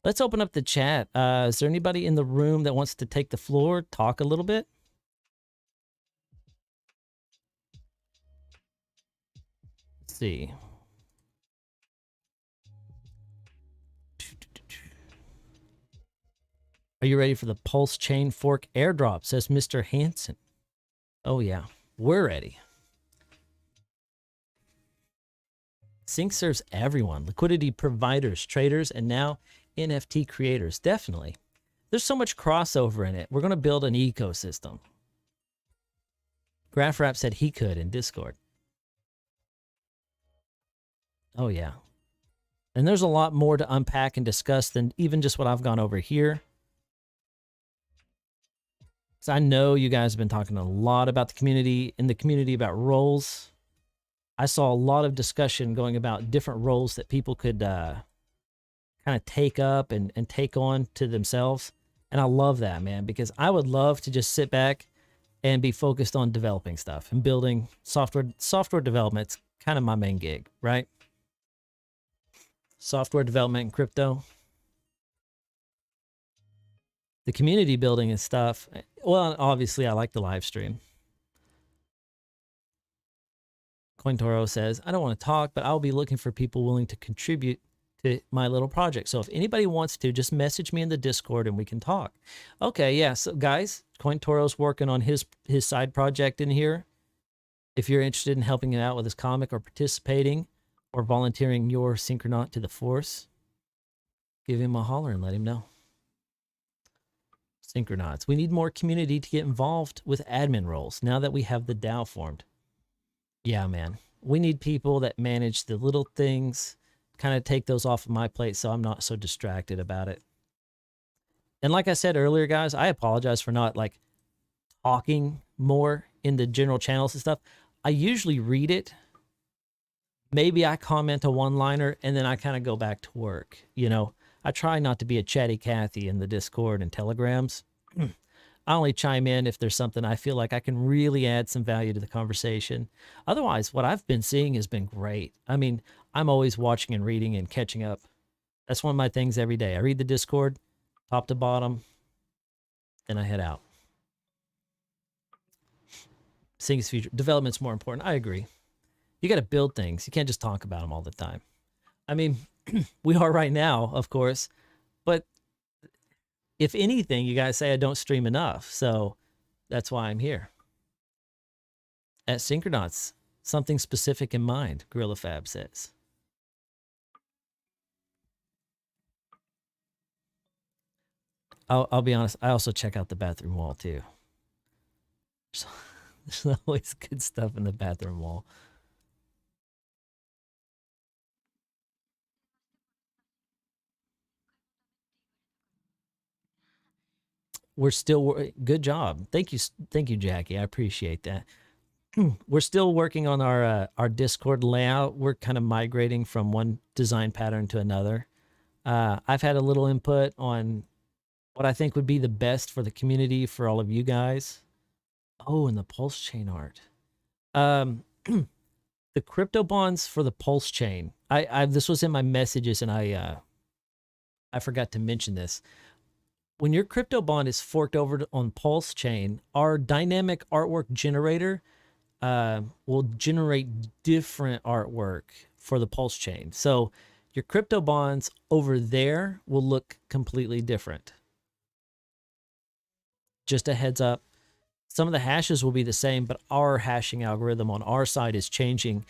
Let's open up the chat. Is there anybody in the room that wants to take the floor, talk a little bit? Let's see. Are you ready for the Pulse Chain Fork airdrop? Says Mr. Hansen. Oh, yeah. We're ready. Sync serves everyone. Liquidity providers, traders, and now NFT creators. Definitely. There's so much crossover in it. We're going to build an ecosystem. GraphRap said he could in Discord. Oh, yeah. And there's a lot more to unpack and discuss than even just what I've gone over here. So I know you guys have been talking a lot about the community, in the community about roles. I saw a lot of discussion going about different roles that people could kind of take up and take on to themselves. And I love that, man, because I would love to just sit back and be focused on developing stuff and building software development. It's kind of my main gig, right? Software development and crypto. The community building and stuff. Well, obviously, I like the live stream. CoinToro says, I don't want to talk, but I'll be looking for people willing to contribute to my little project. So if anybody wants to, just message me in the Discord and we can talk. Okay, yeah. So guys, CoinToro's working on his side project in here. If you're interested in helping him out with his comic or participating or volunteering your Synchronaut to the force, give him a holler and let him know. Syncronauts. We need more community to get involved with admin roles now that we have the DAO formed. Yeah, man. We need people that manage the little things, kind of take those off of my plate so I'm not so distracted about it. And like I said earlier, guys, I apologize for not like talking more in the general channels and stuff. I usually read it. Maybe I comment a one-liner and then I kind of go back to work. You know, I try not to be a chatty Cathy in the Discord and Telegrams. I only chime in if there's something I feel like I can really add some value to the conversation. Otherwise, what I've been seeing has been great. I mean, I'm always watching and reading and catching up. That's one of my things every day. I read the Discord, top to bottom, then I head out. Seeing his future. Development's more important. I agree. You got to build things. You can't just talk about them all the time. I mean, we are right now, of course, but if anything, you guys say I don't stream enough, so that's why I'm here. At Syncronauts, something specific in mind, Gorilla Fab says. I'll be honest, I also check out the bathroom wall too. There's always good stuff in the bathroom wall. We're still good job. Thank you, Jackie. I appreciate that. We're still working on our Discord layout. We're kind of migrating from one design pattern to another. I've had a little input on what I think would be the best for the community for all of you guys. Oh, and the pulse chain art. The crypto bonds for the pulse chain. This was in my messages and I forgot to mention this. When your crypto bond is forked over on Pulse Chain, our dynamic artwork generator will generate different artwork for the Pulse Chain. So your crypto bonds over there will look completely different. Just a heads up. Some of the hashes will be the same, but our hashing algorithm on our side is changing.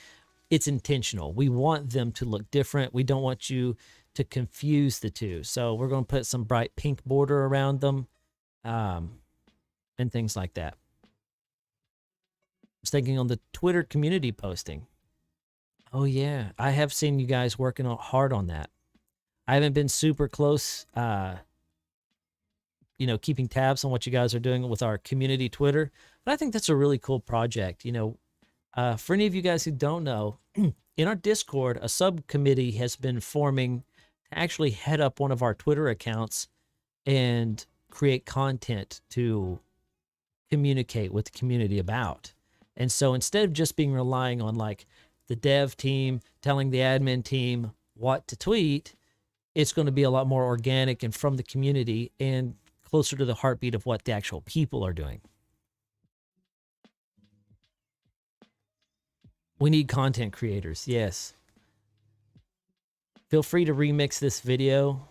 It's intentional. We want them to look different. We don't want you to confuse the two. So we're going to put some bright pink border around them and things like that. I was thinking on the Twitter community posting. Oh, yeah. I have seen you guys working hard on that. I haven't been super close, you know, keeping tabs on what you guys are doing with our community Twitter. But I think that's a really cool project. You know, for any of you guys who don't know, in our Discord, a subcommittee has been forming to actually head up one of our Twitter accounts and create content to communicate with the community about. And so instead of just being relying on like the dev team telling the admin team what to tweet, it's going to be a lot more organic and from the community and closer to the heartbeat of what the actual people are doing. We need content creators, yes. Feel free to remix this video,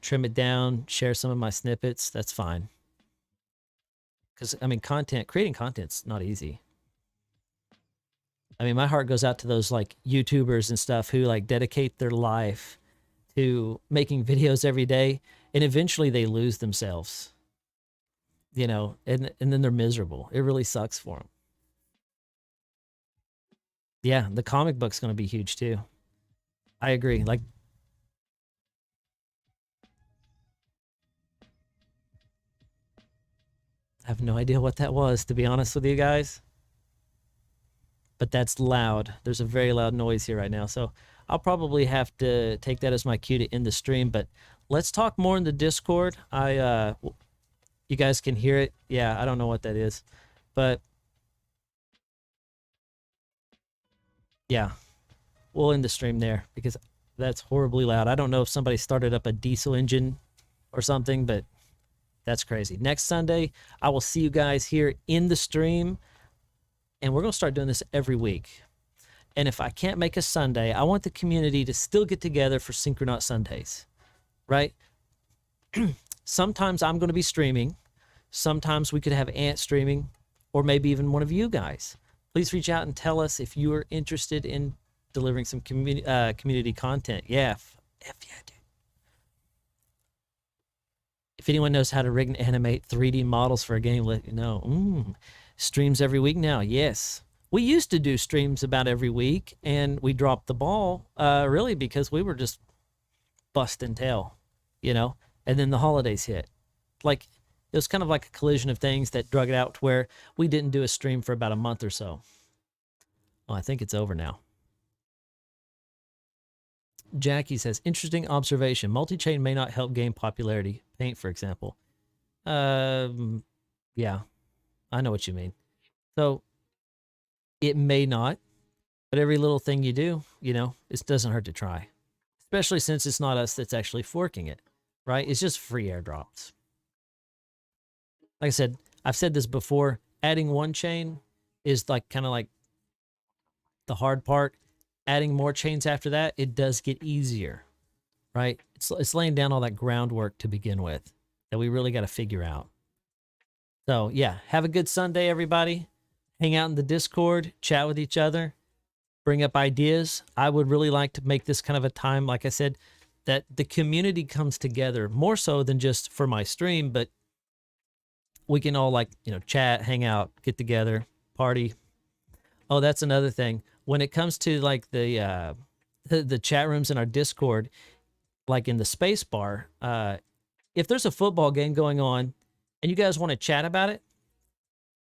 trim it down, share some of my snippets. That's fine. Because, I mean, creating content's not easy. I mean, my heart goes out to those, like, YouTubers and stuff who, like, dedicate their life to making videos every day, and eventually they lose themselves, you know, and then they're miserable. It really sucks for them. Yeah, the comic book's going to be huge, too. I agree. Like, I have no idea what that was, to be honest with you guys. But that's loud. There's a very loud noise here right now. So I'll probably have to take that as my cue to end the stream. But let's talk more in the Discord. You guys can hear it. Yeah, I don't know what that is. But yeah, we'll end the stream there because that's horribly loud. I don't know if somebody started up a diesel engine or something, but that's crazy. Next Sunday, I will see you guys here in the stream, and we're going to start doing this every week. And if I can't make a Sunday, I want the community to still get together for Syncronaut Sundays, right? Sometimes I'm going to be streaming. Sometimes we could have Ant streaming, or maybe even one of you guys. Please reach out and tell us if you are interested in delivering some community content. Yeah, yeah, dude. If anyone knows how to rig and animate 3D models for a game, let me know. Streams every week now. Yes. We used to do streams about every week, and we dropped the ball, really, because we were just busting tail, you know? And then the holidays hit. Like, it was kind of like a collision of things that drug it out to where we didn't do a stream for about a month or so. Oh, I think it's over now. Jackie says, interesting observation. Multi-chain may not help game popularity. Paint, for example. Yeah, I know what you mean. So, it may not, but every little thing you do, you know, it doesn't hurt to try. Especially since it's not us that's actually forking it, right? It's just free airdrops. Like I said, I've said this before, adding one chain is like kind of like the hard part. Adding more chains after that, it does get easier, right? It's laying down all that groundwork to begin with that we really got to figure out. So yeah, have a good Sunday, everybody. Hang out in the Discord, chat with each other, bring up ideas. I would really like to make this kind of a time, like I said, that the community comes together more so than just for my stream, but we can all, like, you know, chat, hang out, get together, party. Oh, that's another thing. When it comes to like the chat rooms in our Discord, like in the space bar, if there's a football game going on and you guys want to chat about it,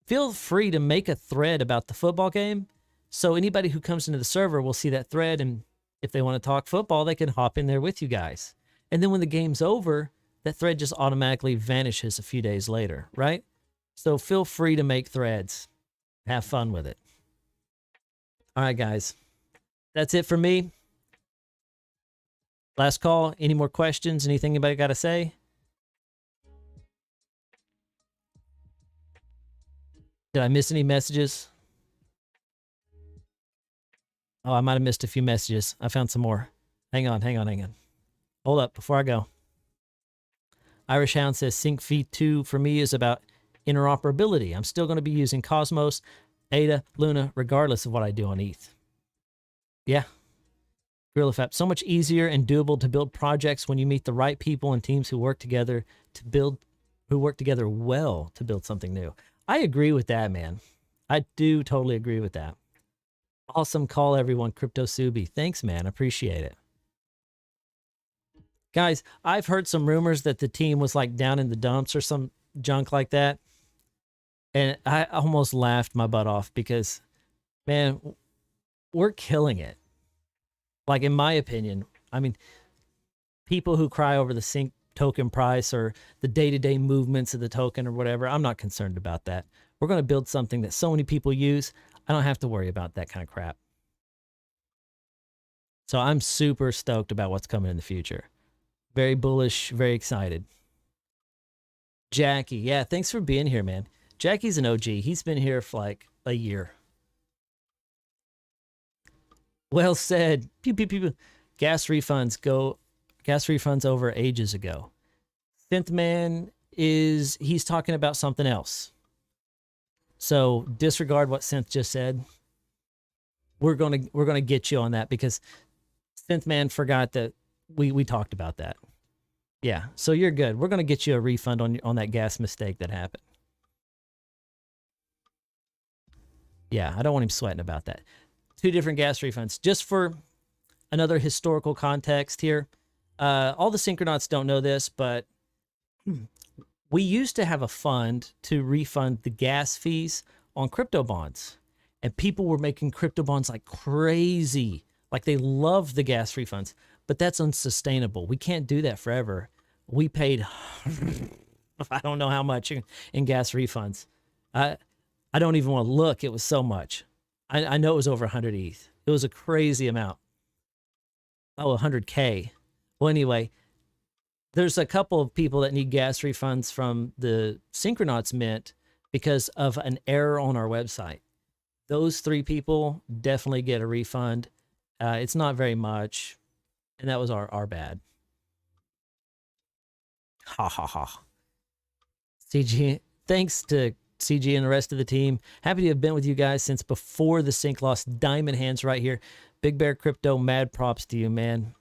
feel free to make a thread about the football game. So anybody who comes into the server will see that thread, and if they want to talk football, they can hop in there with you guys. And then when the game's over, that thread just automatically vanishes a few days later, right? So feel free to make threads. Have fun with it. All right, guys. That's it for me. Last call. Any more questions? Anything anybody got to say? Did I miss any messages? Oh, I might have missed a few messages. I found some more. Hang on. Hold up before I go. Irish Hound says Sync V2 for me is about interoperability. I'm still going to be using Cosmos, Ada, Luna, regardless of what I do on ETH. Yeah. GorillaFap, so much easier and doable to build projects when you meet the right people and teams who work together well to build something new. I agree with that, man. I do totally agree with that. Awesome call, everyone. Crypto Subi. Thanks, man. Appreciate it. Guys, I've heard some rumors that the team was like down in the dumps or some junk like that. And I almost laughed my butt off because, man, we're killing it. Like, in my opinion, I mean, people who cry over the Sync token price or the day-to-day movements of the token or whatever, I'm not concerned about that. We're going to build something that so many people use. I don't have to worry about that kind of crap. So I'm super stoked about what's coming in the future. Very bullish, very excited. Jackie, yeah, thanks for being here, man. Jackie's an OG. He's been here for like a year. Well said. Pew, pew, pew, pew. Gas refunds over ages ago. Synthman he's talking about something else. So disregard what Synth just said. We're gonna get you on that because Synthman forgot that we talked about that. Yeah, so you're good. We're gonna get you a refund on that gas mistake that happened. Yeah, I don't want him sweating about that. 2 different gas refunds. Just for another historical context here, all the Syncronauts don't know this, but we used to have a fund to refund the gas fees on crypto bonds. And people were making crypto bonds like crazy. Like, they loved the gas refunds. But that's unsustainable. We can't do that forever. We paid, I don't know how much in gas refunds. I don't even want to look. It was so much. I know it was over 100 ETH. It was a crazy amount. Oh, 100K. Well, anyway, there's a couple of people that need gas refunds from the Syncronauts mint because of an error on our website. Those 3 people definitely get a refund. It's not very much, and that was our bad. Ha ha ha. CG, thanks to CG and the rest of the team. Happy to have been with you guys since before the Sync lost. Diamond hands right here. Big Bear Crypto, mad props to you, man.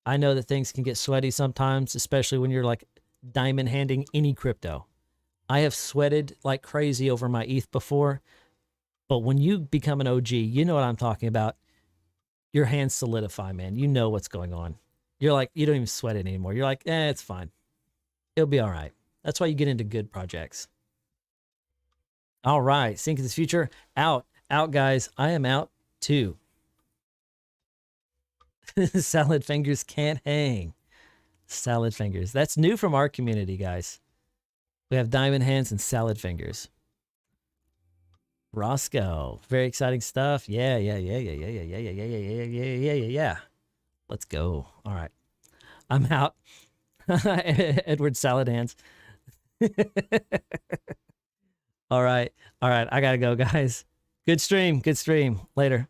I know that things can get sweaty sometimes, especially when you're like diamond handing any crypto. I have sweated like crazy over my ETH before, but when you become an OG, you know what I'm talking about. Your hands solidify, man. You know what's going on. You're like, you don't even sweat it anymore. You're like, it's fine. It'll be all right. That's why you get into good projects. All right. Sync in the future. Out, guys. I am out too. Salad fingers can't hang. Salad fingers. That's new from our community, guys. We have diamond hands and salad fingers. Roscoe. Very exciting stuff. Yeah. Let's go. All right. I'm out. Edward Salad Hands. All right. I gotta go, guys. Good stream. Later.